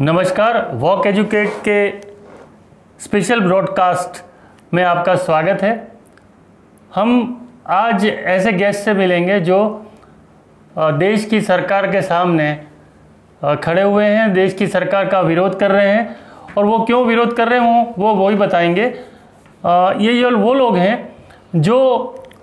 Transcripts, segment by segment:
नमस्कार, walk educate के special broadcast में आपका स्वागत है। हम आज ऐसे गेस्ट से मिलेंगे जो देश की सरकार के सामने खड़े हुए हैं, देश की सरकार का विरोध कर रहे हैं और वो क्यों विरोध कर रहे हैं वो वही बताएंगे। ये वो लोग हैं जो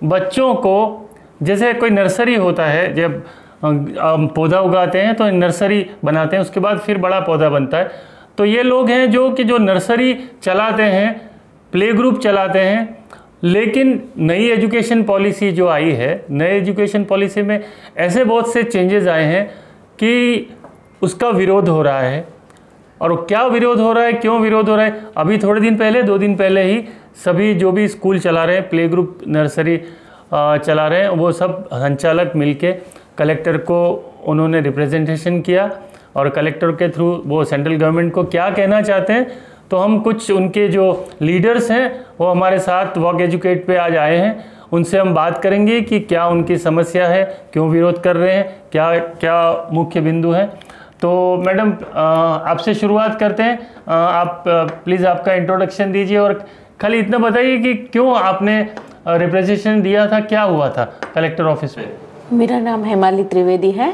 बच्चों को, जैसे कोई नर्सरी होता है, जब पौधा उगाते हैं तो नर्सरी बनाते हैं, उसके बाद फिर बड़ा पौधा बनता है। तो ये लोग हैं जो नर्सरी चलाते हैं, प्ले ग्रुप चलाते हैं। लेकिन नई एजुकेशन पॉलिसी जो आई है, नई एजुकेशन पॉलिसी में ऐसे बहुत से चेंजेस आए हैं कि उसका विरोध हो रहा है। और क्या विरोध हो रहा है, क्यों विरोध हो रहा है, अभी थोड़े दिन पहले, 2 दिन पहले ही सभी जो भी स्कूल चला रहे हैं, प्ले ग्रुप नर्सरी चला रहे हैं, वो सब संचालक मिलके कलेक्टर को उन्होंने रिप्रेजेंटेशन किया और कलेक्टर के थ्रू वो सेंट्रल गवर्नमेंट को क्या कहना चाहते हैं। तो हम कुछ उनके जो लीडर्स हैं वो हमारे साथ वॉक एजुकेट पे आज आए हैं, उनसे हम बात करेंगे कि क्या उनकी समस्या है, क्यों विरोध कर रहे हैं, क्या क्या मुख्य बिंदु हैं। तो मैडम, आपसे शुरुआत करते हैं। आप प्लीज़ आपका इंट्रोडक्शन दीजिए और खाली इतना बताइए कि क्यों आपने रिप्रेजेंटेशन दिया था, क्या हुआ था कलेक्टर ऑफिस में। मेरा नाम हेमाली त्रिवेदी है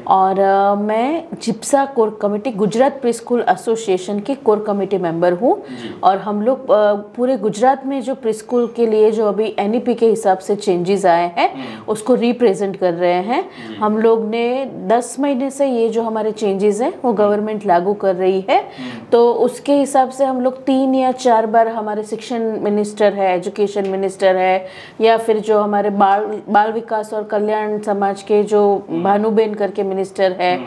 और मैं GIPSA core committee, Gujarat pre school association की कोर कमेटी मेंबर हूँ। और हम लोग पूरे गुजरात में जो प्री स्कूल के लिए जो अभी एनईपी के हिसाब से चेंजेस आए हैं उसको रिप्रेजेंट कर रहे हैं। हम लोग ने 10 महीने से ये जो हमारे चेंजेस हैं वो गवर्नमेंट लागू कर रही है। तो उसके हिसाब से हम लोग 3 या 4 बार हमारे शिक्षण मिनिस्टर है, एजुकेशन मिनिस्टर है, या फिर जो हमारे बाल विकास और कल्याण समाज के जो भानुबेन करके मिनिस्टर है,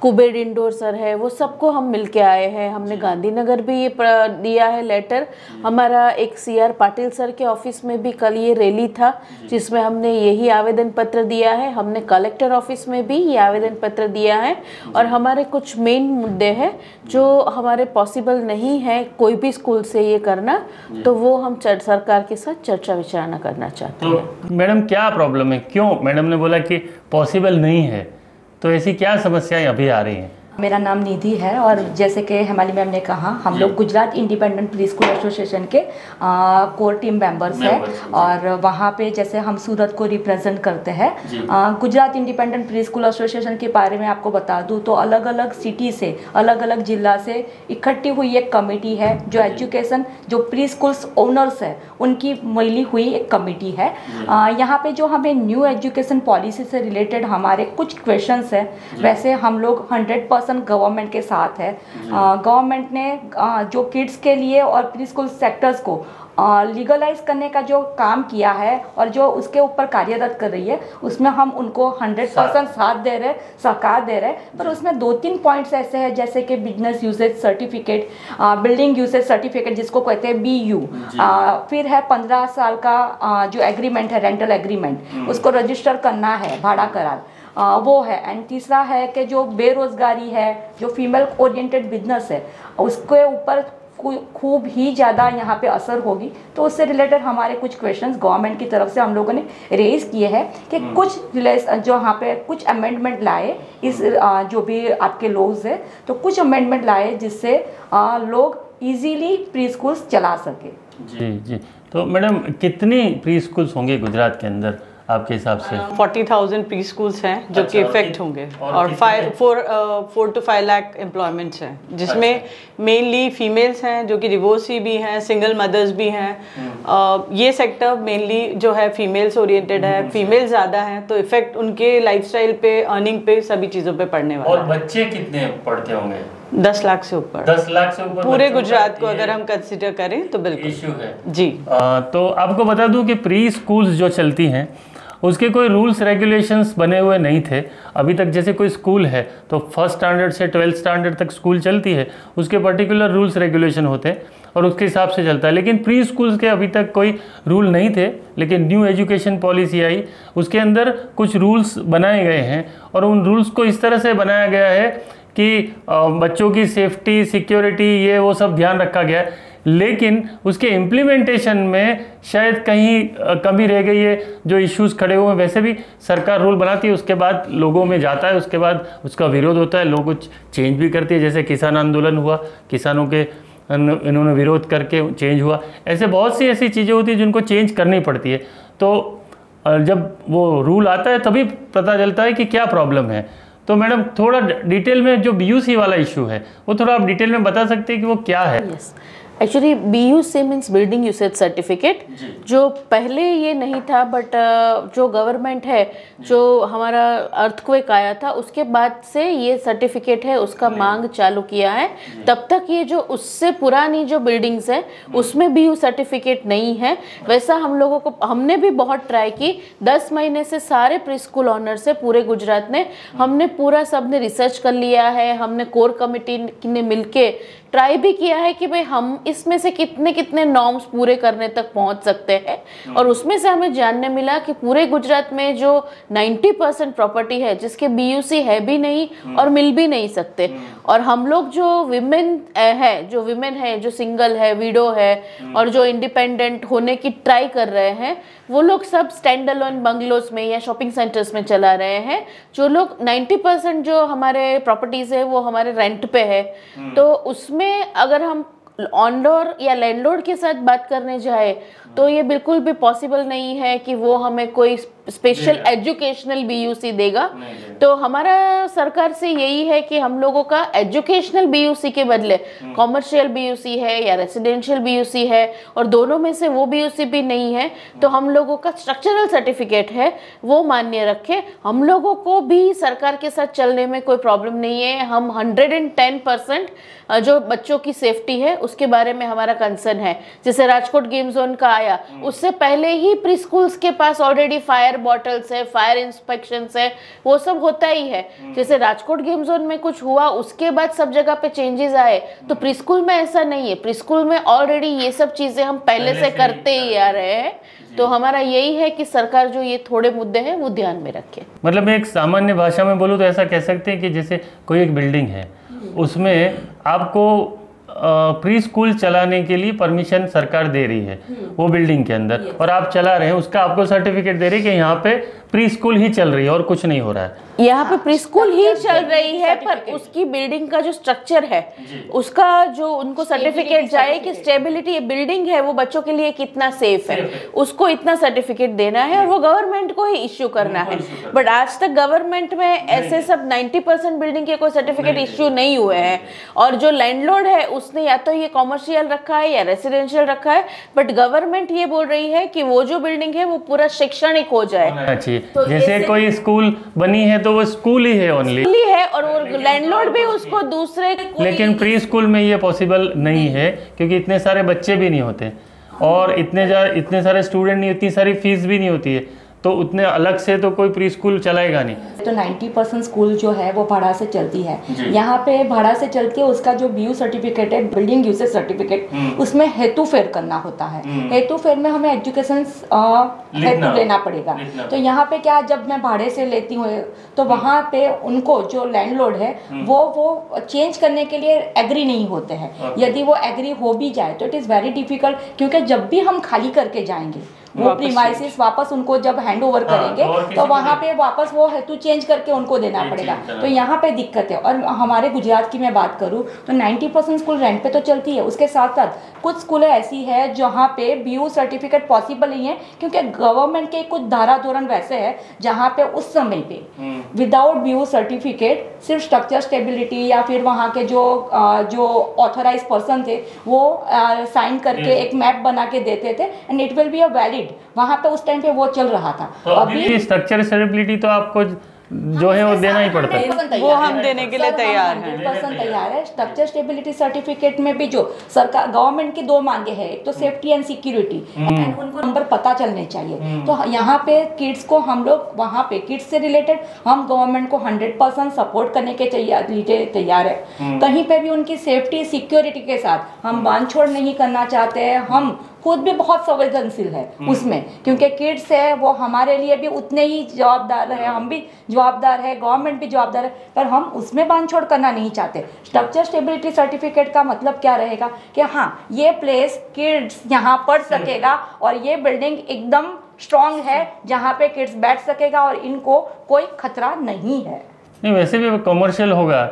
कुबेर इंडोर सर है, वो सबको हम मिलके आए हैं। हमने गांधीनगर भी ये दिया है लेटर। हमारा एक CR पाटिल सर के ऑफिस में भी कल ये रैली था जिसमें हमने यही आवेदन पत्र दिया है। हमने कलेक्टर ऑफिस में भी ये आवेदन पत्र दिया है। और हमारे कुछ मेन मुद्दे हैं जो हमारे पॉसिबल नहीं है कोई भी स्कूल से ये करना, तो वो हम सरकार के साथ चर्चा विचारणा करना चाहते हैं। तो मैडम क्या प्रॉब्लम है, क्यों मैडम ने बोला कि पॉसिबल नहीं है, तो ऐसी क्या समस्याएं अभी आ रही हैं। मेरा नाम निधि है और जैसे कि हेमाली मैम ने कहा, हम लोग Gujarat independent pre school association के कोर टीम मेंबर्स हैं। और वहाँ पे जैसे हम सूरत को रिप्रेजेंट करते हैं। Gujarat independent pre school association के बारे में आपको बता दूँ तो अलग अलग सिटी से, अलग अलग जिला से इकट्ठी हुई एक कमेटी है जो एजुकेशन, जो प्री स्कूल्स ओनर्स है उनकी मिली हुई एक कमेटी है। यहाँ पे जो हमें न्यू एजुकेशन पॉलिसी से रिलेटेड हमारे कुछ क्वेश्चंस हैं। वैसे हम लोग 100% गवर्नमेंट के साथ है। गवर्नमेंट ने जो किड्स के लिए और प्री स्कूल सेक्टर्स को लीगलाइज करने का जो काम किया है और जो उसके ऊपर कार्यरत कर रही है, उसमें हम उनको 100% साथ दे रहे, सहकार दे रहे। पर उसमें 2-3 पॉइंट्स ऐसे हैं जैसे कि business usage certificate, building usage certificate जिसको कहते हैं BU, फिर है 15 साल का जो एग्रीमेंट है, रेंटल एग्रीमेंट, उसको रजिस्टर करना है, भाड़ा करार, वो है। एंड तीसरा है कि जो बेरोजगारी है, जो फीमेल ओरिएंटेड बिजनेस है, उसके ऊपर खूब ही ज़्यादा यहाँ पे असर होगी। तो उससे रिलेटेड हमारे कुछ क्वेश्चंस गवर्नमेंट की तरफ से हम लोगों ने रेज किए हैं कि कुछ जो यहाँ पे कुछ अमेंडमेंट लाए, इस जो भी आपके लॉज है, तो कुछ अमेंडमेंट लाए जिससे लोग इजीली प्री स्कूल्स चला सके। जी। तो मैडम, कितनी प्री स्कूल्स होंगे गुजरात के अंदर आपके हिसाब से? 40,000 प्री स्कूल्स हैं जो कि इफेक्ट होंगे और 4 to 5 लाख एम्प्लॉयमेंट्स हैं, जिसमें मेनली फीमेल्स हैं जो कि डिवोर्सी भी हैं, सिंगल मदर्स भी हैं। ये सेक्टर मेनली जो है फीमेल्स ओरिएंटेड है, फीमेल ज़्यादा हैं, तो इफेक्ट उनके लाइफस्टाइल पे, अर्निंग पे, सभी चीज़ों पे पड़ने वाला है। और बच्चे कितने पढ़ते होंगे? 10 लाख से ऊपर। 10 लाख से ऊपर पूरे गुजरात को अगर हम कंसिडर करें तो बिल्कुल इश्यू है जी। तो आपको बता दूं कि प्री स्कूल्स जो चलती हैं उसके कोई रूल्स रेगुलेशंस बने हुए नहीं थे अभी तक। जैसे कोई स्कूल है तो 1st स्टैंडर्ड से 12th स्टैंडर्ड तक स्कूल चलती है, उसके पर्टिकुलर रूल्स रेगुलेशन होते हैं और उसके हिसाब से चलता है। लेकिन प्री स्कूल्स के अभी तक कोई रूल नहीं थे, लेकिन न्यू एजुकेशन पॉलिसी आई, उसके अंदर कुछ रूल्स बनाए गए हैं और उन रूल्स को इस तरह से बनाया गया है कि बच्चों की सेफ्टी सिक्योरिटी ये वो सब ध्यान रखा गया है, लेकिन उसके इम्प्लीमेंटेशन में शायद कहीं कमी रह गई है। जो इश्यूज खड़े हुए हैं, वैसे भी सरकार रूल बनाती है, उसके बाद लोगों में जाता है, उसके बाद उसका विरोध होता है, लोग कुछ चेंज भी करती है। जैसे किसान आंदोलन हुआ, किसानों के इन्होंने विरोध करके चेंज हुआ। ऐसे बहुत सी ऐसी चीज़ें होती हैं जिनको चेंज करनी पड़ती है। तो जब वो रूल आता है तभी पता चलता है कि क्या प्रॉब्लम है। तो मैडम थोड़ा डिटेल में जो BUC वाला इशू है वो थोड़ा आप डिटेल में बता सकते हैं कि वो क्या है? Actually BUC means building usage certificate, जो पहले ये नहीं था, बट जो गवर्नमेंट है, जो हमारा अर्थक्वेक आया था उसके बाद से ये सर्टिफिकेट है उसका मांग चालू किया है। तब तक ये जो उससे पुरानी जो बिल्डिंग्स है उसमें BU सर्टिफिकेट नहीं है। वैसा हम लोगों को, हमने भी बहुत ट्राई की, 10 महीने से सारे प्री स्कूल ऑनर से पूरे गुजरात ने हमने पूरा सबने रिसर्च कर लिया है। हमने कोर कमेटी ने मिलके ट्राई भी किया है कि भाई हम इसमें से कितने कितने नॉर्म्स पूरे करने तक पहुंच सकते हैं। और उसमें से हमें जानने मिला कि पूरे गुजरात में जो 90% प्रॉपर्टी है जिसके BUC है भी नहीं और मिल भी नहीं सकते। और हम लोग जो विमेन है, जो सिंगल है, विडो है और जो इंडिपेंडेंट होने की ट्राई कर रहे हैं, वो लोग सब स्टैंड अलोन बंगलोज में या शॉपिंग सेंटर्स में चला रहे हैं। जो लोग 90% जो हमारे प्रॉपर्टीज है वो हमारे रेंट पे है। तो उसमें अगर हम ऑनर या लैंडलॉर्ड के साथ बात करने जाए तो ये बिल्कुल भी पॉसिबल नहीं है कि वो हमें कोई स्पेशल एजुकेशनल BUC देगा। तो हमारा सरकार से यही है कि हम लोगों का एजुकेशनल BUC के बदले कॉमर्शियल BUC है या रेसिडेंशियल BUC है, और दोनों में से वो BUC भी नहीं है, तो हम लोगों का स्ट्रक्चरल सर्टिफिकेट है वो मान्य रखे। हम लोगों को भी सरकार के साथ चलने में कोई प्रॉब्लम नहीं है। हम 110% जो बच्चों की सेफ्टी है उसके बारे में हमारा कंसर्न है। जैसे राजकोट गेम जोन का आया, उससे पहले ही प्री स्कूल्स के पास ऑलरेडी फायर बॉटल्स है, फायर इंस्पेक्शंस है, वो सब होता ही है। जैसे राजकोट गेम जोन में कुछ हुआ उसके बाद सब जगह पे चेंजेस आए, तो प्री स्कूल में ऐसा नहीं है। प्री स्कूल में ऑलरेडी ये सब चीजें हम पहले से करते ही आ रहे हैं। तो हमारा यही है कि सरकार जो ये थोड़े मुद्दे हैं वो ध्यान में रखे। मतलब मैं एक सामान्य भाषा में बोलूँ तो ऐसा कह सकते हैं कि जैसे कोई एक बिल्डिंग है, उसमें आपको प्री स्कूल चलाने के लिए परमिशन सरकार दे रही है वो बिल्डिंग के अंदर, और आप चला रहे हैं, उसका आपको सर्टिफिकेट दे रही है कि यहाँ पे प्री स्कूल ही चल रही है और कुछ नहीं हो रहा है। यहाँ पे प्री स्कूल ही चल रही है, पर उसकी बिल्डिंग का जो स्ट्रक्चर है उसका जो उनको सर्टिफिकेट जाए कि स्टेबिलिटी बिल्डिंग है वो बच्चों के लिए कितना सेफ है, उसको इतना सर्टिफिकेट देना है और वो गवर्नमेंट को ही इश्यू करना है। बट आज तक गवर्नमेंट में ऐसे सब 90% बिल्डिंग के कोई सर्टिफिकेट इश्यू नहीं हुए हैं। और जो लैंडलॉर्ड है उसने या तो ये कॉमर्शियल रखा है या रेसिडेंशियल रखा है, बट गवर्नमेंट ये बोल रही है कि वो जो बिल्डिंग है वो पूरा शैक्षणिक हो जाए। तो जैसे कोई स्कूल बनी है तो वो स्कूल ही है, ओनली है, और वो लैंडलॉर्ड भी उसको दूसरे। लेकिन प्री स्कूल में ये पॉसिबल नहीं है क्योंकि इतने सारे बच्चे भी नहीं होते और इतने सारे स्टूडेंट नहीं, इतनी सारी फीस भी नहीं होती है, तो उतने अलग से तो कोई प्री स्कूल चलाएगा नहीं। तो 90% स्कूल जो है वो भाड़ा से चलती है। यहाँ पे भाड़ा से चलती है, उसका जो BU सर्टिफिकेट है, बिल्डिंग यूसेज सर्टिफिकेट, उसमें हेतु फेर करना होता है। हेतु फेर में हमें एजुकेशन हेतु लेना पड़ेगा। तो यहाँ पे क्या, जब मैं भाड़े से लेती हूँ तो वहाँ पे उनको जो लैंडलॉर्ड है वो चेंज करने के लिए एग्री नहीं होते हैं। यदि वो एग्री हो भी जाए तो इट इज़ वेरी डिफिकल्ट, क्योंकि जब भी हम खाली करके जाएंगे वो प्रीमाइसिस वापस उनको जब हैंड ओवर करेंगे तो वहाँ पे वापस वो हेतु चेंज करके उनको देना पड़ेगा। तो यहाँ पे दिक्कत है। और हमारे गुजरात की मैं बात करूँ तो 90% स्कूल रेंट पे तो चलती है, उसके साथ साथ कुछ स्कूलें ऐसी है जहाँ पे BU सर्टिफिकेट पॉसिबल नहीं है, क्योंकि गवर्नमेंट के कुछ धारा धोरण वैसे है जहाँ पे उस समय पे विदाउट BU सर्टिफिकेट सिर्फ स्ट्रक्चर स्टेबिलिटी या फिर वहाँ के जो ऑथोराइज पर्सन थे वो साइन करके एक मैप बना के देते थे and it will be a valid. वहाँ पे उस टाइम पे वो चल रहा था। तो अभी स्ट्रक्चर स्टेबिलिटी तो आपको जो है वो देना ही पड़ता है, वो हम देने के लिए तैयार हैं। 100% तैयार है। स्ट्रक्चर स्टेबिलिटी सर्टिफिकेट में भी जो सरकार गवर्नमेंट की 2 मांगे हैं, एक तो सेफ्टी एंड सिक्योरिटी, एंड उनको नंबर पता चलने चाहिए। तो यहाँ पे किड्स को हम लोग वहाँ पे किड्स से रिलेटेड हम गवर्नमेंट को 100% सपोर्ट करने के तैयार है। कहीं पे भी उनकी सेफ्टी सिक्योरिटी के साथ हम बांध छोड़ नहीं करना चाहते हैं। हम खुद भी बहुत संवेदनशील है उसमें, क्योंकि किड्स है वो हमारे लिए भी उतने ही जवाबदार है, हम भी जवाबदार है, गवर्नमेंट भी जवाबदार है, पर हम उसमें बांधछोड़ करना नहीं चाहते। स्ट्रक्चर स्टेबिलिटी सर्टिफिकेट का मतलब क्या रहेगा कि हाँ ये प्लेस किड्स यहाँ पढ़ सकेगा और ये बिल्डिंग एकदम स्ट्रांग है जहाँ पे किड्स बैठ सकेगा और इनको कोई खतरा नहीं है। नहीं, वैसे भी कमर्शियल होगा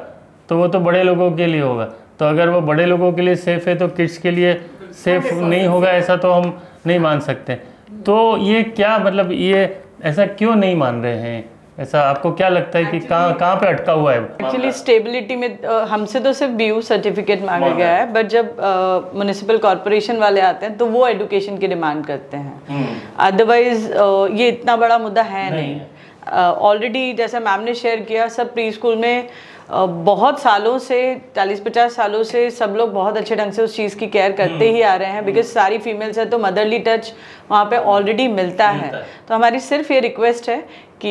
तो वो तो बड़े लोगों के लिए होगा, तो अगर वो बड़े लोगों के लिए सेफ़ है तो किड्स के लिए सेफ़ नहीं होगा, ऐसा तो हम नहीं मान सकते। तो ये क्या मतलब, ये ऐसा क्यों नहीं मान रहे हैं? ऐसा आपको क्या लगता है कि कहाँ पे अटका हुआ है? एक्चुअली स्टेबिलिटी में हमसे तो सिर्फ BU सर्टिफिकेट मांगा गया है, बट जब म्युनिसिपल कॉरपोरेशन वाले आते हैं तो वो एजुकेशन की डिमांड करते हैं। अदरवाइज ये इतना बड़ा मुद्दा है नहीं। ऑलरेडी जैसा मैम ने शेयर किया, सब प्री स्कूल में बहुत सालों से 40-50 सालों से सब लोग बहुत अच्छे ढंग से उस चीज़ की केयर करते ही आ रहे हैं, बिकॉज सारी फीमेल्स है तो मदरली टच वहाँ पे ऑलरेडी मिलता है। तो हमारी सिर्फ ये रिक्वेस्ट है कि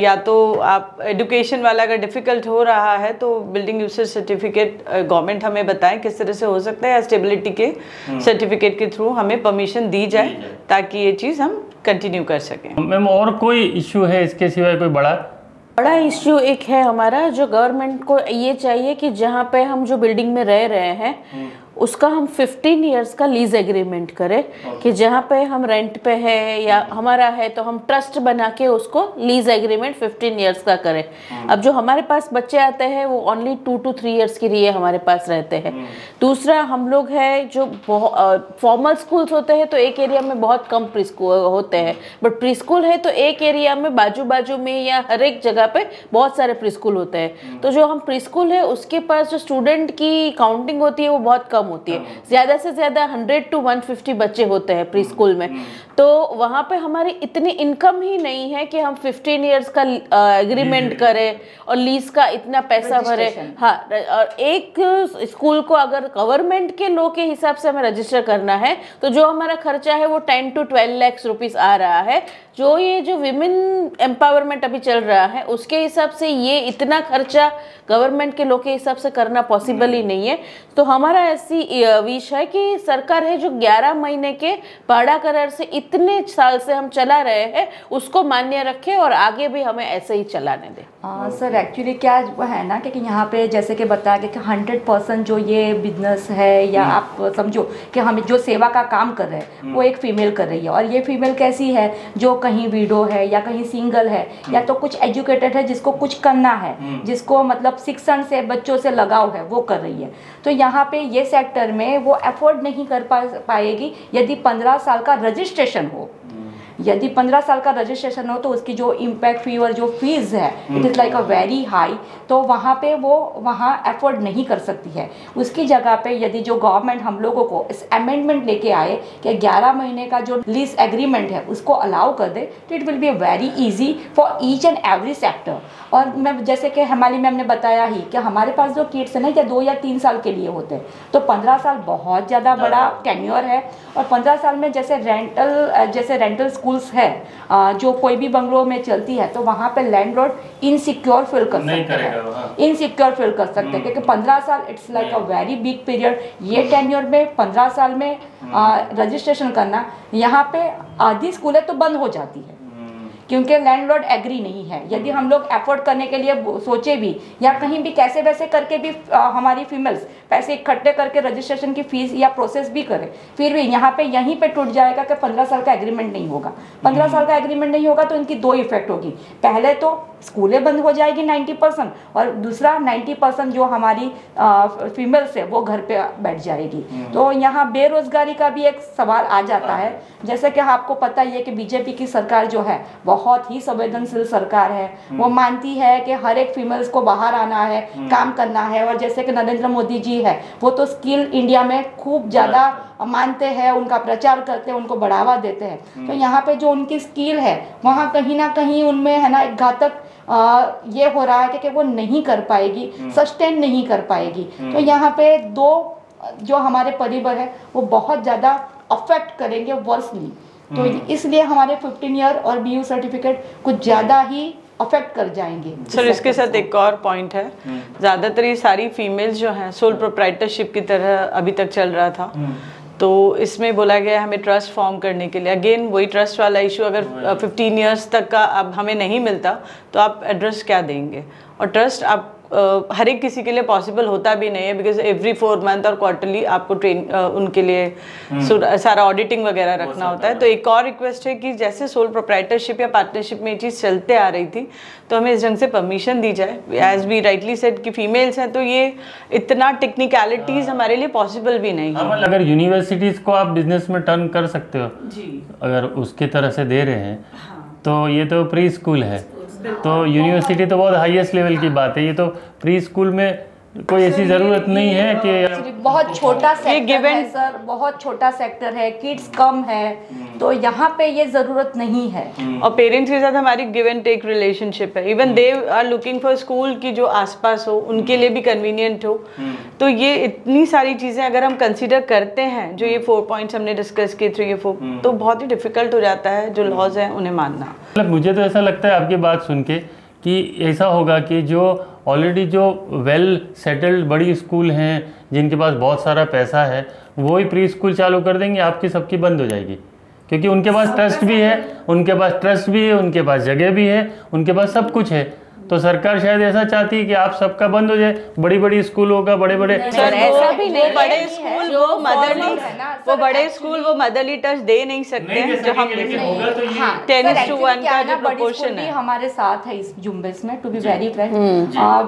या तो आप एजुकेशन वाला अगर डिफ़िकल्ट हो रहा है तो बिल्डिंग यूसेज सर्टिफिकेट गवर्नमेंट हमें बताएं किस तरह से हो सकता है, या स्टेबिलिटी के सर्टिफिकेट के थ्रू हमें परमिशन दी जाए ताकि ये चीज़ हम कंटिन्यू कर सकें। मैम और कोई इश्यू है इसके सिवाय, कोई बड़ा इश्यू एक है हमारा, जो गवर्नमेंट को ये चाहिए कि जहाँ पे हम जो बिल्डिंग में रह रहे हैं उसका हम 15 इयर्स का लीज एग्रीमेंट करें, कि जहाँ पे हम रेंट पे है या हमारा है तो हम ट्रस्ट बना के उसको लीज एग्रीमेंट 15 इयर्स का करें। अब जो हमारे पास बच्चे आते हैं वो ओनली 2 to 3 इयर्स के लिए हमारे पास रहते हैं। दूसरा, हम लोग है जो फॉर्मल स्कूल्स होते हैं तो एक एरिया में बहुत कम प्री स्कूल होते हैं, बट प्री स्कूल है तो एक एरिया में बाजू बाजू में या हर एक जगह पे बहुत सारे प्री स्कूल होते हैं। तो जो हम प्री स्कूल है उसके पास जो स्टूडेंट की काउंटिंग होती है वो बहुत कम होती है, ज़्यादा से ज़्यादा 100 to 150 बच्चे होते हैं प्री स्कूल में। तो वहाँ पे हमारी इतनी इनकम ही नहीं है कि हम 15 इयर्स का एग्रीमेंट करें और लीज का इतना पैसा भरे। हाँ, और एक स्कूल को अगर गवर्नमेंट के लॉ के हिसाब से हमें रजिस्टर करना है तो जो हमारा खर्चा है वो 10 to 12 लाख रुपीस आ रहा है। जो विमेन एम्पावरमेंट अभी चल रहा है उसके हिसाब से ये इतना खर्चा गवर्नमेंट के लॉ के हिसाब से करना पॉसिबल ही नहीं है। तो हमारा ऐसी विश है कि सरकार है जो 11 महीने के भाड़ा करार से इतने साल से हम चला रहे हैं उसको मान्य रखे और आगे भी हमें ऐसे ही चलाने दे। सर एक्चुअली क्या है ना कि यहाँ पे जैसे कि बताया गया कि 100% जो ये बिजनेस है या आप समझो कि हम जो सेवा का काम कर रहे हैं वो एक फीमेल कर रही है, और ये फीमेल कैसी है जो कहीं विडो है या कहीं सिंगल है या तो कुछ एजुकेटेड है जिसको कुछ करना है, जिसको मतलब शिक्षण से बच्चों से लगाव है, वो कर रही है। तो यहाँ पे ये सेक्टर में वो अफोर्ड नहीं कर पाएगी यदि 15 साल का रजिस्ट्रेशन हो। यदि 15 साल का रजिस्ट्रेशन हो तो उसकी जो इम्पैक्ट फी और जो फीस है it is like a very high, तो वहाँ पे वो वहाँ अफोर्ड नहीं कर सकती है। उसकी जगह पे यदि जो गवर्नमेंट हम लोगों को इस अमेंडमेंट लेके आए कि 11 महीने का जो लीज एग्रीमेंट है उसको अलाउ कर दे तो it will be very easy for each and every sector. और मैं जैसे कि हिमाली मैम ने बताया ही कि हमारे पास जो किड्स है ना या 2 या 3 साल के लिए होते हैं, तो 15 साल बहुत ज़्यादा बड़ा टेन्योर है। और 15 साल में जैसे रेंटल स्कूल्स है जो कोई भी बंगलों में चलती है तो वहाँ पे लैंडलॉर्ड इनसिक्योर फील कर सकते हैं, इनसिक्योर फील कर सकते हैं, क्योंकि 15 साल it's like a very big period. ये टेन्योर में 15 साल में रजिस्ट्रेशन करना, यहाँ पे आधी स्कूलें तो बंद हो जाती है क्योंकि लैंडलॉर्ड एग्री नहीं है। यदि हम लोग एफोर्ड करने के लिए सोचे भी या कहीं भी कैसे वैसे करके भी हमारी फीमेल्स पैसे इकट्ठे करके रजिस्ट्रेशन की फीस या प्रोसेस भी करें, फिर भी यहाँ पे यहीं पे टूट जाएगा कि 15 साल का एग्रीमेंट नहीं होगा। 15 साल का एग्रीमेंट नहीं होगा तो इनकी 2 इफेक्ट होगी। पहले तो स्कूलें बंद हो जाएगी 90%, और दूसरा 90% जो हमारी फीमेल्स है वो घर पे बैठ जाएगी। तो यहाँ बेरोजगारी का भी एक सवाल आ जाता है। जैसे कि आपको पता ही है कि बीजेपी की सरकार जो है बहुत ही संवेदनशील सरकार है, वो मानती है कि हर एक फीमेल्स को बाहर आना है, काम करना है। और जैसे कि नरेंद्र मोदी जी है वो तो स्किल इंडिया में खूब ज़्यादा मानते हैं, उनका प्रचार करते हैं, उनको बढ़ावा देते हैं। तो यहाँ पे जो उनकी स्किल है वहाँ कहीं ना कहीं उनमें है ना एक घातक ये हो रहा है कि वो नहीं कर पाएगी, सस्टेन नहीं कर पाएगी। तो यहाँ पे 2 जो हमारे परिवार है वो बहुत ज़्यादा अफेक्ट करेंगे वर्सली। तो इसलिए हमारे 15 ईयर और BU सर्टिफिकेट कुछ ज़्यादा ही अफेक्ट कर जाएंगे। सर इसके साथ एक और पॉइंट है, ज़्यादातर ये सारी फीमेल्स जो हैं सोल प्रोप्राइटरशिप की तरह अभी तक चल रहा था, तो इसमें बोला गया है हमें ट्रस्ट फॉर्म करने के लिए। अगेन वही ट्रस्ट वाला इशू, अगर 15 ईयर्स तक का अब हमें नहीं मिलता तो आप एड्रेस क्या देंगे? और ट्रस्ट आप हर एक किसी के लिए पॉसिबल होता भी नहीं है, बिकॉज एवरी 4 मंथ और क्वार्टरली आपको उनके लिए सारा ऑडिटिंग वगैरह रखना होता है। तो एक और रिक्वेस्ट है कि जैसे सोल प्रोप्राइटरशिप या पार्टनरशिप में ये चीज़ चलते आ रही थी, तो हमें इस ढंग से परमिशन दी जाए। एज वी राइटली सेड कि फीमेल्स हैं, तो ये इतना टेक्निकलिटीज हमारे लिए पॉसिबल भी नहीं है। अगर यूनिवर्सिटीज को आप बिजनेस में टर्न कर सकते हो जी, अगर उसकी तरह से दे रहे हैं, तो ये तो प्री स्कूल है, तो यूनिवर्सिटी तो बहुत हाईएस्ट लेवल की बात है। ये तो प्री स्कूल में कोई ऐसी ज़रूरत नहीं है कि बहुत छोटा सेक्टर है सर, बहुत छोटा सेक्टर है, किड्स कम है, तो यहाँ पे ये ज़रूरत नहीं है। और पेरेंट्स के साथ हमारी गिव एंड टेक रिलेशनशिप है। Even they are looking for school की जो आसपास हो, उनके लिए भी कन्वीनियंट हो। तो ये इतनी सारी चीज़ें अगर हम कंसीडर करते हैं, जो ये 4 पॉइंट्स हमने डिस्कस किए 3 या 4, तो बहुत ही डिफिकल्ट हो जाता है जो लॉज हैं उन्हें मानना। मतलब मुझे तो ऐसा लगता है आपकी बात सुन के कि ऐसा होगा कि जो ऑलरेडी जो वेल सेटल्ड बड़ी स्कूल हैं, जिनके पास बहुत सारा पैसा है, वो ही प्री स्कूल चालू कर देंगे, आपकी सबकी बंद हो जाएगी, क्योंकि उनके पास ट्रस्ट भी है, उनके पास जगह भी है, उनके पास सब कुछ है। तो सरकार शायद ऐसा चाहती है कि आप सबका बंद हो जाए, बड़ी बड़ी स्कूलों का, बड़े बड़े सर ऐसा भी नहीं, बड़े स्कूल वो मदरली टच दे नहीं सकते हैं, जो हम 10:1 का जो प्रोपोर्शन है हमारे साथ है इस जुम्बेश में। To be very frank,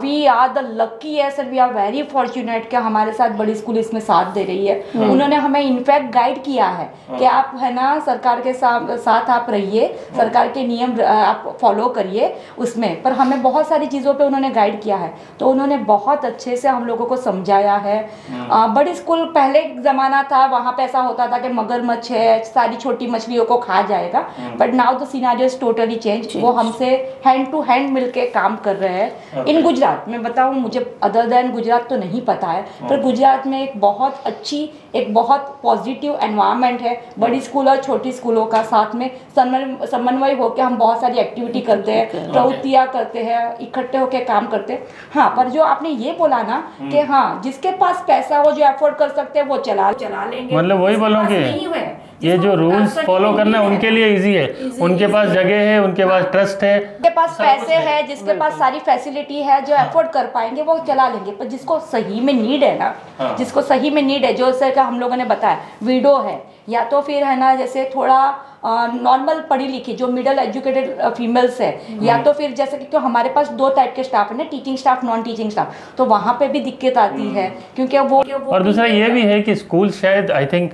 we are the lucky है sir, we are very fortunate कि हमारे साथ बड़ी स्कूल इसमें साथ दे रही है। उन्होंने हमें इनफैक्ट गाइड किया है कि आप है ना सरकार के साथ आप रहिए, सरकार के नियम आप फॉलो करिए उसमें। पर हमें बहुत सारी चीज़ों पे उन्होंने गाइड किया है, तो उन्होंने बहुत अच्छे से हम लोगों को समझाया है। बड़ी स्कूल पहले ज़माना था, वहाँ पे ऐसा होता था कि मगरमच्छ है, सारी छोटी मछलियों को खा जाएगा, but now the scenario is totally change. वो हमसे हैंड टू हैंड मिलके काम कर रहे हैं। इन गुजरात में बताऊँ, मुझे अदर देन गुजरात तो नहीं पता है, पर गुजरात में एक बहुत अच्छी, एक बहुत पॉजिटिव एनवायरनमेंट है। बड़ी स्कूल और छोटी स्कूलों का साथ में समन्वय होकर हम बहुत सारी एक्टिविटी करते हैं, प्रवृत्तियाँ करते हैं, इकट्ठे होकर काम करते हैं। हाँ, पर जो आपने ये बोला ना कि हाँ जिसके पास पैसा हो, जो अफोर्ड कर सकते हैं, वो चला लेंगे। मतलब वही बोलोगे, ये जो रूल्स फॉलो करना है उनके लिए इजी है, उनके पास जगह है, उनके पास ट्रस्ट है, जिसके पास पैसे है, जिसके पास सारी फैसिलिटी है, जो अफोर्ड कर पाएंगे वो चला लेंगे। पर जिसको सही में नीड है ना, जिसको सही में नीड है, जो सर हम लोगों ने बताया, विडो है, या तो फिर है ना जैसे थोड़ा नॉर्मल पढ़ी लिखी जो मिडिल एजुकेटेड फीमेल्स है, या तो फिर जैसे कि हमारे पास 2 टाइप के स्टाफ है ना, teaching staff, non teaching staff, तो वहाँ पे भी दिक्कत आती है, क्योंकि वो और दूसरा ये भी है कि स्कूल शायद आई थिंक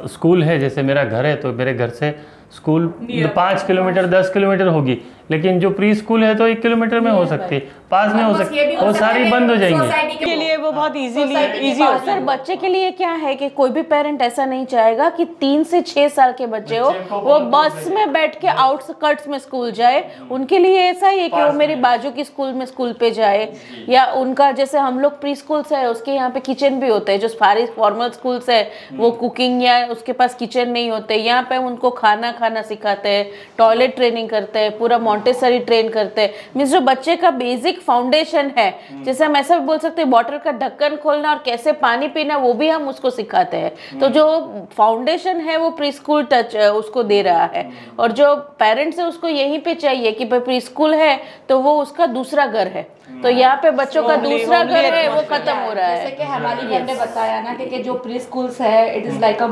स्कूल है, जैसे मेरा घर है तो मेरे घर से स्कूल 5 किलोमीटर 10 किलोमीटर होगी, लेकिन जो प्री स्कूल है तो 1 किलोमीटर में हो सकती है, पास में हो सकती है, वो सारी बंद हो जाएंगी। के लिए वो बहुत इजी होता है। बच्चे के लिए क्या है कि कोई भी पेरेंट ऐसा नहीं चाहेगा कि 3 से 6 साल के बच्चे हो वो बस में बैठ के आउटस्कर्ट्स में स्कूल जाए। उनके लिए ऐसा ही है कि वो मेरी बाजू की स्कूल पे जाए, या उनका जैसे हम लोग प्री स्कूल्स है उसके यहाँ पे किचन भी होते हैं, जो सारी फॉर्मल स्कूल्स है वो कुकिंग या उसके पास किचन नहीं होते, यहाँ पे उनको खाना सिखाते हैं, टॉयलेट ट्रेनिंग करते हैं, पूरा मॉन्टेसरी ट्रेन करते हैं। मीन्स जो बच्चे का बेसिक फाउंडेशन है, जैसे हम ऐसा भी बोल सकते हैं बॉटल का ढक्कन खोलना और कैसे पानी पीना, वो भी हम उसको सिखाते हैं। तो जो फाउंडेशन है वो प्री स्कूल टच उसको दे रहा है, और जो पेरेंट्स है उसको यहीं पे चाहिए कि प्री स्कूल है तो वो उसका दूसरा घर है, तो यहाँ पे बच्चों का दूसरा घर है वो खत्म हो रहा है। जैसे कि हमारी मैम ने बताया ना कि जो प्री स्कूल्स है it is like a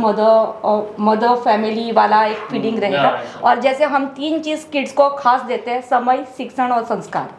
mother family वाला एक फीलिंग रहेगा। और जैसे हम 3 चीज किड्स को खास देते हैं, समय, शिक्षण और संस्कार,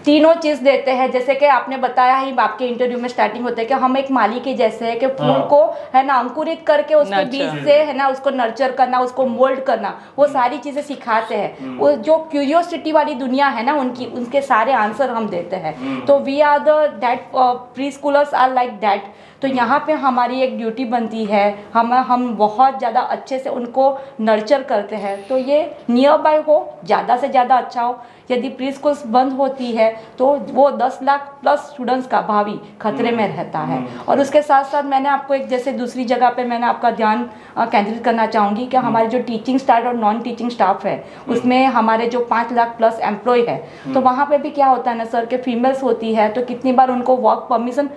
तीनों चीज देते हैं। जैसे कि आपने बताया ही आपके इंटरव्यू में स्टार्टिंग होते हैं कि हम एक माली के जैसे है कि फूल को है ना अंकुरित करके उसके बीज से है ना उसको नर्चर करना, उसको मोल्ड करना, वो सारी चीजें सिखाते हैं। वो जो क्यूरियोसिटी वाली दुनिया है ना उनके सारे आंसर हम देते हैं। तो we are that preschoolers are like that. तो यहाँ पे हमारी एक ड्यूटी बनती है, हम बहुत ज़्यादा अच्छे से उनको नर्चर करते हैं। तो ये नियर बाय हो, ज़्यादा से ज़्यादा अच्छा हो। यदि प्री स्कूल्स बंद होती है तो वो 10 लाख प्लस स्टूडेंट्स का भावी खतरे में रहता है। और उसके साथ साथ मैंने आपको एक जैसे दूसरी जगह पे मैंने आपका ध्यान केंद्रित करना चाहूँगी कि हमारे जो टीचिंग स्टाफ और नॉन टीचिंग स्टाफ है उसमें हमारे जो 5 लाख प्लस एम्प्लॉय है, तो वहाँ पे भी क्या होता है ना सर कि फीमेल्स होती है तो कितनी बार उनको वर्क परमिशन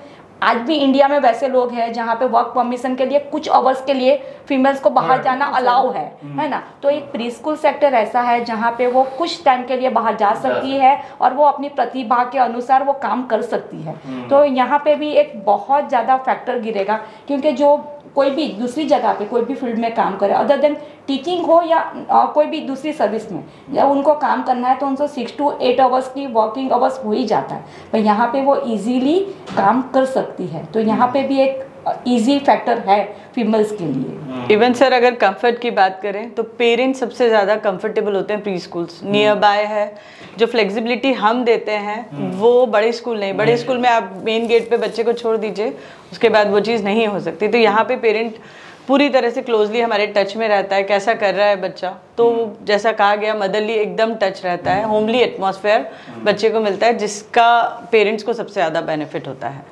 आज भी इंडिया में वैसे लोग हैं जहाँ पे वर्क परमिशन के लिए कुछ आवर्स के लिए फीमेल्स को बाहर जाना अलाउ है ना। तो एक प्री स्कूल सेक्टर ऐसा है जहाँ पे वो कुछ टाइम के लिए बाहर जा सकती है और वो अपनी प्रतिभा के अनुसार वो काम कर सकती है। तो यहाँ पे भी एक बहुत ज़्यादा फैक्टर गिरेगा, क्योंकि जो कोई भी दूसरी जगह पे कोई भी फील्ड में काम करे अदर देन टीचिंग हो या कोई भी दूसरी सर्विस में, जब उनको काम करना है तो उनको 6 to 8 आवर्स की वर्किंग आवर्स हो ही जाता है, पर यहाँ पे वो इजीली काम कर सकती है। तो यहाँ पे भी एक इजी फैक्टर है फीमेल्स के लिए। इवन सर अगर कंफर्ट की बात करें तो पेरेंट्स सबसे ज़्यादा कंफर्टेबल होते हैं प्री स्कूल्स, नियर बाय है। जो फ्लेक्सिबिलिटी हम देते हैं वो बड़े स्कूल नहीं, बड़े स्कूल में आप मेन गेट पे बच्चे को छोड़ दीजिए, उसके बाद वो चीज़ नहीं हो सकती। तो यहाँ पे पेरेंट पूरी तरह से क्लोजली हमारे टच में रहता है, कैसा कर रहा है बच्चा। तो जैसा कहा गया मदरली एकदम टच रहता है, होमली एटमॉस्फेयर बच्चे को मिलता है, जिसका पेरेंट्स को सबसे ज़्यादा बेनिफिट होता है।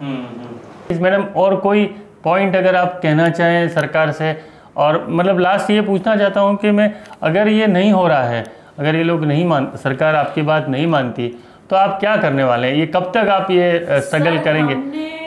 मैडम और कोई पॉइंट अगर आप कहना चाहें सरकार से, और मतलब लास्ट ये पूछना चाहता हूँ कि मैं अगर ये नहीं हो रहा है, अगर ये लोग नहीं सरकार आपकी बात नहीं मानती, तो आप क्या करने वाले हैं? ये कब तक आप ये स्ट्रगल करेंगे?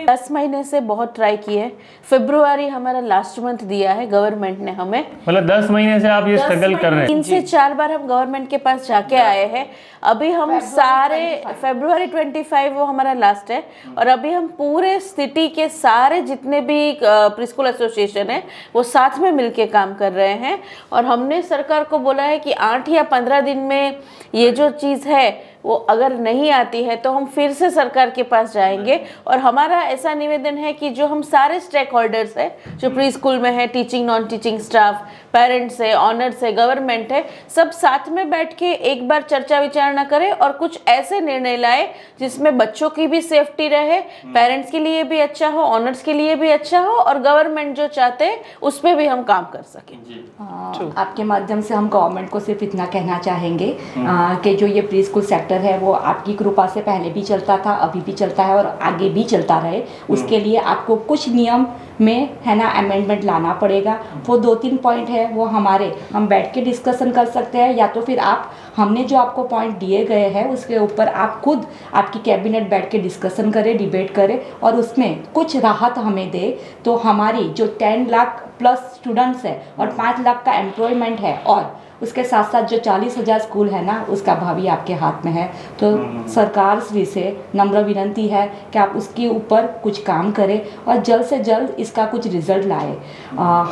10 महीने से बहुत ट्राई किए। फरवरी हमारा लास्ट मंथ दिया है गवर्नमेंट ने हमें, मतलब 10 महीने से आप ये स्ट्रगल कर रहे हैं? 3 से 4 बार हम गवर्नमेंट के पास जाके आए हैं। अभी हम सारे फरवरी 25 वो हमारा लास्ट है, और अभी हम पूरे सिटी के सारे जितने भी प्री स्कूल एसोसिएशन है वो साथ में मिलके काम कर रहे हैं। और हमने सरकार को बोला है कि 8 या 15 दिन में ये जो चीज़ है वो अगर नहीं आती है तो हम फिर से सरकार के पास जाएंगे। और हमारा ऐसा निवेदन है कि जो हम सारे स्टेक होल्डर्स है जो प्री स्कूल में है, teaching non teaching staff, parents है, ऑनर्स है, गवर्नमेंट है, सब साथ में बैठ के एक बार चर्चा विचारणा करें और कुछ ऐसे निर्णय लाए जिसमें बच्चों की भी सेफ्टी रहे, पेरेंट्स के लिए भी अच्छा हो, ऑनर्स के लिए भी अच्छा हो, और गवर्नमेंट जो चाहते हैं उस पर भी हम काम कर सकें। आपके माध्यम से हम गवर्नमेंट को सिर्फ इतना कहना चाहेंगे कि जो ये प्री स्कूल सेक्टर है वो आपकी कृपा से पहले भी चलता था, अभी भी चलता है और आगे भी चलता रहे। उसके लिए आपको कुछ नियम में है ना अमेंडमेंट लाना पड़ेगा। वो 2-3 पॉइंट है वो हम बैठ के डिस्कशन कर सकते हैं, या तो फिर आप हमने जो आपको पॉइंट दिए गए हैं उसके ऊपर आप खुद आपकी कैबिनेट बैठ के डिस्कशन करें, डिबेट करें और उसमें कुछ राहत हमें दे। तो हमारी जो 10 लाख प्लस स्टूडेंट्स है और 5 लाख का एम्प्लॉयमेंट है और उसके साथ साथ जो 40,000 स्कूल है ना उसका भावी आपके हाथ में है। तो सरकार श्री से नम्र विनती है कि आप उसके ऊपर कुछ काम करें और जल्द से जल्द इसका कुछ रिजल्ट लाए।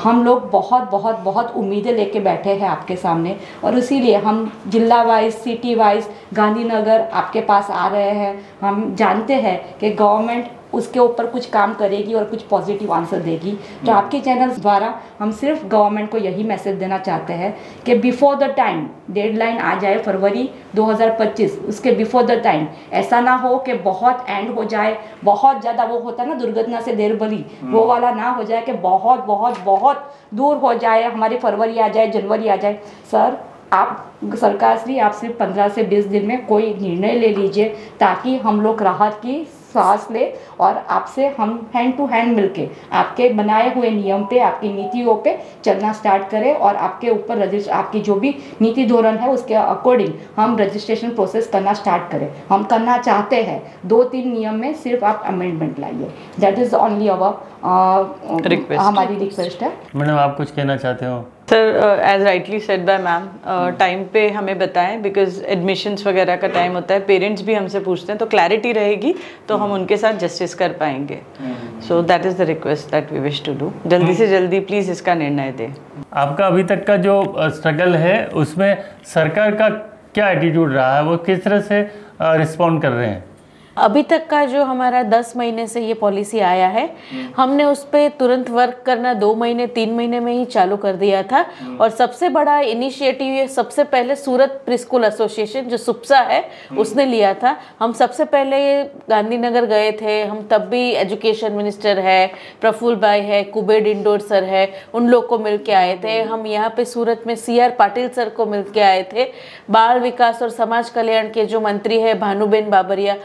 हम लोग बहुत बहुत बहुत उम्मीदें लेके बैठे हैं आपके सामने, और इसीलिए हम जिला वाइज, सिटी वाइज, गांधीनगर आपके पास आ रहे हैं। हम जानते हैं कि गवर्नमेंट उसके ऊपर कुछ काम करेगी और कुछ पॉजिटिव आंसर देगी। तो आपके चैनल्स द्वारा हम सिर्फ गवर्नमेंट को यही मैसेज देना चाहते हैं कि बिफोर द टाइम डेडलाइन आ जाए फरवरी 2025, उसके बिफोर द टाइम ऐसा ना हो कि बहुत एंड हो जाए, बहुत ज़्यादा वो होता है ना दुर्घटना से देर भली, वो वाला ना हो जाए कि बहुत बहुत बहुत दूर हो जाए, हमारी फरवरी आ जाए, जनवरी आ जाए। सर आप सरकार श्री आप सिर्फ 15 से 20 दिन में कोई निर्णय ले लीजिए ताकि हम लोग राहत की सांस ले और आपसे हम हैंड टू हैंड मिलके आपके बनाए हुए नियम पे, आपकी नीतियों पे चलना स्टार्ट करें और आपके ऊपर आपकी जो भी नीति धोरण है उसके अकॉर्डिंग हम रजिस्ट्रेशन प्रोसेस करना स्टार्ट करें। हम करना चाहते हैं 2-3 नियम में सिर्फ आप अमेंडमेंट लाइए। That is only our request, हमारी रिक्वेस्ट है। मैडम आप कुछ कहना चाहते हो? Sir as rightly said by ma'am, time पे हमें बताएं बिकॉज एडमिशन्स वगैरह का टाइम होता है, पेरेंट्स भी हमसे पूछते हैं, तो क्लैरिटी रहेगी तो हम उनके साथ जस्टिस कर पाएंगे। So that is the request that we wish to do. जल्दी से जल्दी प्लीज़ इसका निर्णय दें। आपका अभी तक का जो स्ट्रगल है उसमें सरकार का क्या एटीट्यूड रहा है, वो किस तरह से रिस्पॉन्ड कर रहे हैं? अभी तक का जो हमारा 10 महीने से ये पॉलिसी आया है, हमने उस पर तुरंत वर्क करना 2 महीने 3 महीने में ही चालू कर दिया था। और सबसे बड़ा इनिशिएटिव ये सबसे पहले सूरत प्री स्कूल एसोसिएशन जो सुप्सा है उसने लिया था। हम सबसे पहले गांधीनगर गए थे, हम तब भी एजुकेशन मिनिस्टर है, प्रफुल्ल भाई है, कुबेर इंडोर सर है, उन लोग को मिल के आए थे। हम यहाँ पे सूरत में CR पाटिल सर को मिल के आए थे। बाल विकास और समाज कल्याण के जो मंत्री है भानुबेन बाबरिया,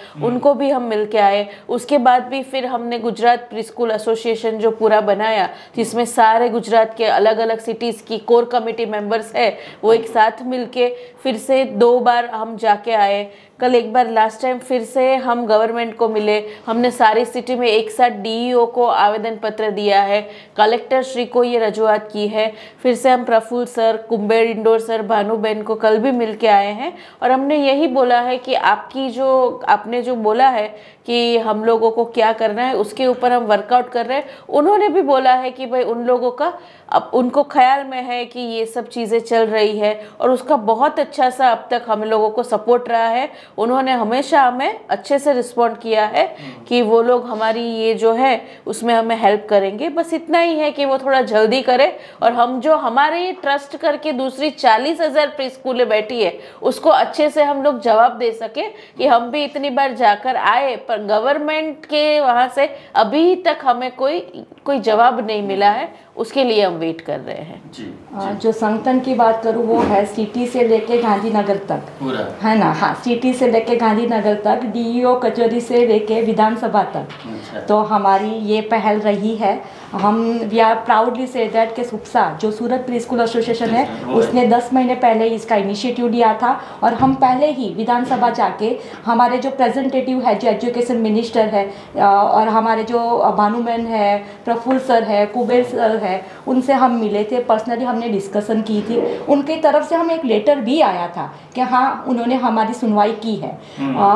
को भी हम मिल के आए। उसके बाद भी फिर हमने गुजरात प्री स्कूल एसोसिएशन जो पूरा बनाया जिसमें सारे गुजरात के अलग अलग सिटीज़ की कोर कमेटी मेंबर्स है वो एक साथ मिल के फिर से 2 बार हम जाके आए। कल एक बार लास्ट टाइम फिर से हम गवर्नमेंट को मिले, हमने सारी सिटी में एक साथ डीईओ को आवेदन पत्र दिया है, कलेक्टर श्री को ये रजूआत की है, फिर से हम प्रफुल्ल सर, कुंबेर इंडोर सर, भानुबेन को कल भी मिल के आए हैं और हमने यही बोला है कि आपने जो बोला है कि हम लोगों को क्या करना है उसके ऊपर हम वर्कआउट कर रहे हैं। उन्होंने भी बोला है कि भाई उन लोगों का अब उनको ख्याल में है कि ये सब चीज़ें चल रही है और उसका बहुत अच्छा सा अब तक हम लोगों को सपोर्ट रहा है। उन्होंने हमेशा हमें अच्छे से रिस्पॉन्ड किया है कि वो लोग हमारी ये जो है उसमें हमें हेल्प करेंगे। बस इतना ही है कि वो थोड़ा जल्दी करे और हम जो हमारे ट्रस्ट करके दूसरी 40,000 प्री स्कूलें बैठी है उसको अच्छे से हम लोग जवाब दे सके कि हम भी इतनी बार जाकर आए पर गवर्नमेंट के वहाँ से अभी तक हमें कोई जवाब नहीं मिला है, उसके लिए हम वेट कर रहे हैं। जी। जो संगठन की बात करूँ वो है सिटी से लेके गांधीनगर तक पूरा है ना। हाँ, सिटी से लेके गांधीनगर तक, डीईओ कचौरी से लेके विधानसभा तक। तो हमारी ये पहल रही है। हम वी आर प्राउडली से दैट के सुप्सा जो सूरत प्री स्कूल एसोसिएशन है उसने 10 महीने पहले इसका इनिशिएटिव लिया था और हम पहले ही विधानसभा जाके हमारे जो प्रेजेंटेटिव है, जो एजुकेशन मिनिस्टर है और हमारे जो भानुबेन है, प्रफुल्ल सर है, कुबेर सर है, उनसे हम मिले थे, पर्सनली हमने डिस्कशन की थी। उनकी तरफ से हमें एक लेटर भी आया था कि हाँ उन्होंने हमारी सुनवाई की है।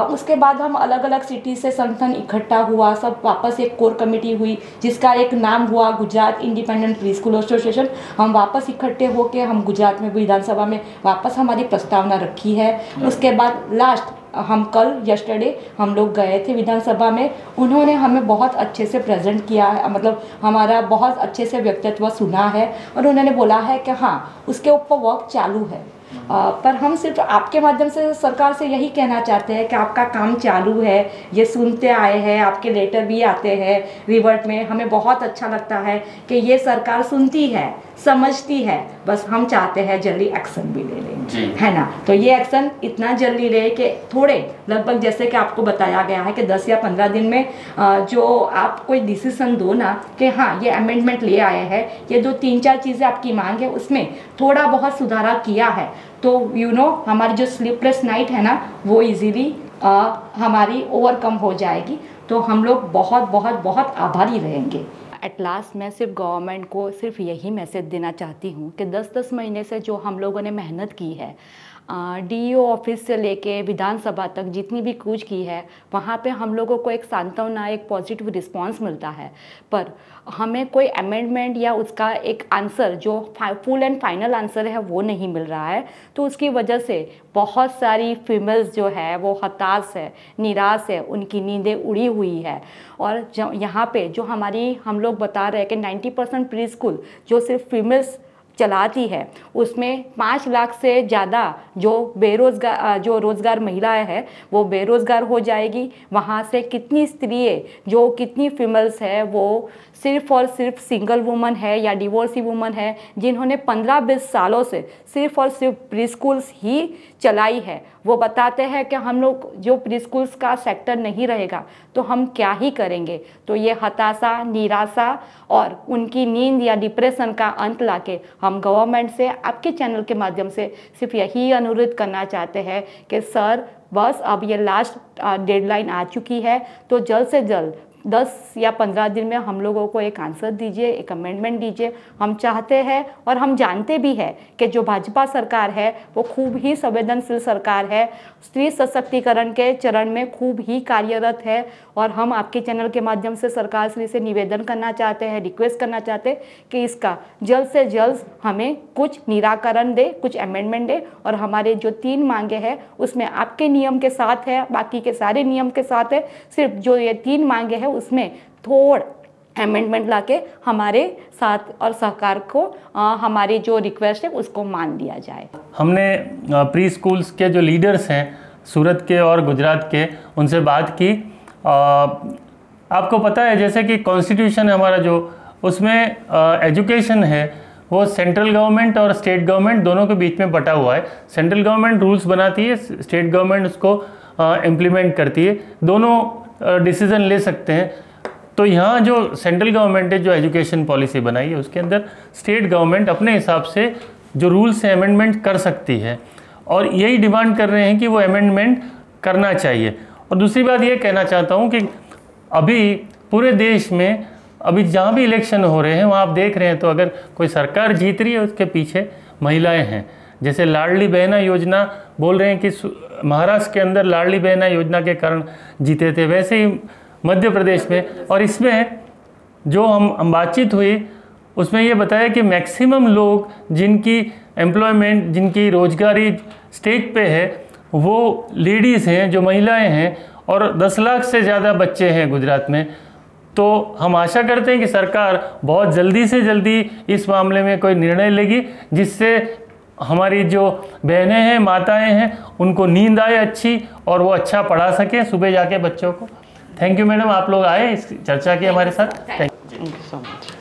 उसके बाद हम अलग अलग सिटी से संगठन इकट्ठा हुआ, सब वापस एक कोर कमेटी हुई जिसका एक नाम हुआ Gujarat independent pre school association. हम वापस इकट्ठे होके हम गुजरात में विधानसभा में वापस हमारी प्रस्तावना रखी है। उसके बाद लास्ट हम कल यस्टरडे हम लोग गए थे विधानसभा में, उन्होंने हमें बहुत अच्छे से प्रेजेंट किया है, मतलब हमारा बहुत अच्छे से व्यक्तित्व सुना है और उन्होंने बोला है कि हाँ उसके ऊपर वर्क चालू है। पर हम सिर्फ आपके माध्यम से सरकार से यही कहना चाहते हैं कि आपका काम चालू है, ये सुनते आए हैं, आपके लेटर भी आते हैं रिवर्ट में, हमें बहुत अच्छा लगता है कि ये सरकार सुनती है, समझती है, बस हम चाहते हैं जल्दी एक्शन भी ले लें, है ना। तो ये एक्शन इतना जल्दी ले कि थोड़े लगभग जैसे कि आपको बताया गया है कि 10 या 15 दिन में जो आप कोई डिसीजन दो ना कि हाँ ये अमेंडमेंट ले आए हैं, ये 2-3-4 चीज़ें आपकी मांग है उसमें थोड़ा बहुत सुधारा किया है, तो हमारी जो स्लीपलेस नाइट है ना वो इजीली हमारी ओवरकम हो जाएगी। तो हम लोग बहुत बहुत बहुत आभारी रहेंगे। एट लास्ट मैं सिर्फ गवर्नमेंट को सिर्फ यही मैसेज देना चाहती हूँ कि 10-10 महीने से जो हम लोगों ने मेहनत की है, डीईओ ऑफिस से लेके विधानसभा तक जितनी भी कूच की है, वहाँ पे हम लोगों को एक सांत्वना, एक पॉजिटिव रिस्पांस मिलता है, पर हमें कोई अमेंडमेंट या उसका एक आंसर जो फुल एंड फाइनल आंसर है वो नहीं मिल रहा है। तो उसकी वजह से बहुत सारी फीमेल्स जो है वो हताश है, निराश है, उनकी नींदें उड़ी हुई है। और यहाँ पे जो हम लोग बता रहे हैं कि 90% प्री स्कूल जो सिर्फ फीमेल्स चलाती है उसमें 5 लाख से ज़्यादा जो रोज़गार महिलाएं हैं वो बेरोज़गार हो जाएगी। वहाँ से कितनी स्त्रियाँ जो कितनी फीमेल्स है वो सिर्फ और सिर्फ सिंगल वुमन है या डिवोर्सी वुमन है जिन्होंने 15-20 सालों से सिर्फ और सिर्फ प्री स्कूल्स ही चलाई है। वो बताते हैं कि हम लोग जो प्री स्कूल्स का सेक्टर नहीं रहेगा तो हम क्या ही करेंगे। तो ये हताशा, निराशा और उनकी नींद या डिप्रेशन का अंत लाके हम गवर्नमेंट से आपके चैनल के माध्यम से सिर्फ यही अनुरोध करना चाहते हैं कि सर बस अब ये लास्ट डेडलाइन आ चुकी है, तो जल्द से जल्द 10 या 15 दिन में हम लोगों को एक आंसर दीजिए, एक अमेंडमेंट दीजिए। हम चाहते हैं और हम जानते भी हैं कि जो भाजपा सरकार है वो खूब ही संवेदनशील सरकार है, स्त्री सशक्तिकरण के चरण में खूब ही कार्यरत है। और हम आपके चैनल के माध्यम से सरकार श्री से निवेदन करना चाहते हैं, रिक्वेस्ट करना चाहते हैं कि इसका जल्द से जल्द हमें कुछ निराकरण दे, कुछ अमेंडमेंट दे। और हमारे जो 3 मांगे हैं उसमें आपके नियम के साथ है, बाकी के सारे नियम के साथ है, सिर्फ जो ये 3 मांगे हैं उसमें थोड़ा अमेंडमेंट लाके हमारे साथ और सरकार को हमारी जो रिक्वेस्ट है उसको मान लिया जाए। हमने प्री स्कूल्स के जो लीडर्स हैं सूरत के और गुजरात के, उनसे बात की। आपको पता है जैसे कि कॉन्स्टिट्यूशन है हमारा जो, उसमें एजुकेशन है वो सेंट्रल गवर्नमेंट और स्टेट गवर्नमेंट दोनों के बीच में बटा हुआ है। सेंट्रल गवर्नमेंट रूल्स बनाती है, स्टेट गवर्नमेंट उसको इम्प्लीमेंट करती है, दोनों डिसीज़न ले सकते हैं। तो यहाँ जो सेंट्रल गवर्नमेंट है जो एजुकेशन पॉलिसी बनाई है उसके अंदर स्टेट गवर्नमेंट अपने हिसाब से जो रूल्स हैं अमेंडमेंट कर सकती है, और यही डिमांड कर रहे हैं कि वो अमेंडमेंट करना चाहिए। और दूसरी बात ये कहना चाहता हूँ कि अभी पूरे देश में अभी जहाँ भी इलेक्शन हो रहे हैं वहाँ आप देख रहे हैं तो अगर कोई सरकार जीत रही है उसके पीछे महिलाएं हैं। जैसे लाडली बहना योजना बोल रहे हैं कि महाराष्ट्र के अंदर लाडली बहना योजना के कारण जीते थे, वैसे ही मध्य प्रदेश में। और इसमें जो हम बातचीत हुई उसमें ये बताया कि मैक्सिमम लोग जिनकी एम्प्लॉयमेंट, जिनकी रोजगारी स्टेट पे है वो लेडीज़ हैं, जो महिलाएं हैं, और 10 लाख से ज़्यादा बच्चे हैं गुजरात में। तो हम आशा करते हैं कि सरकार बहुत जल्दी से जल्दी इस मामले में कोई निर्णय लेगी जिससे हमारी जो बहनें हैं, माताएं हैं, उनको नींद आए अच्छी और वो अच्छा पढ़ा सकें सुबह जाके बच्चों को। थैंक यू मैडम, आप लोग आए इस चर्चा की हमारे साथ। Thank you so much.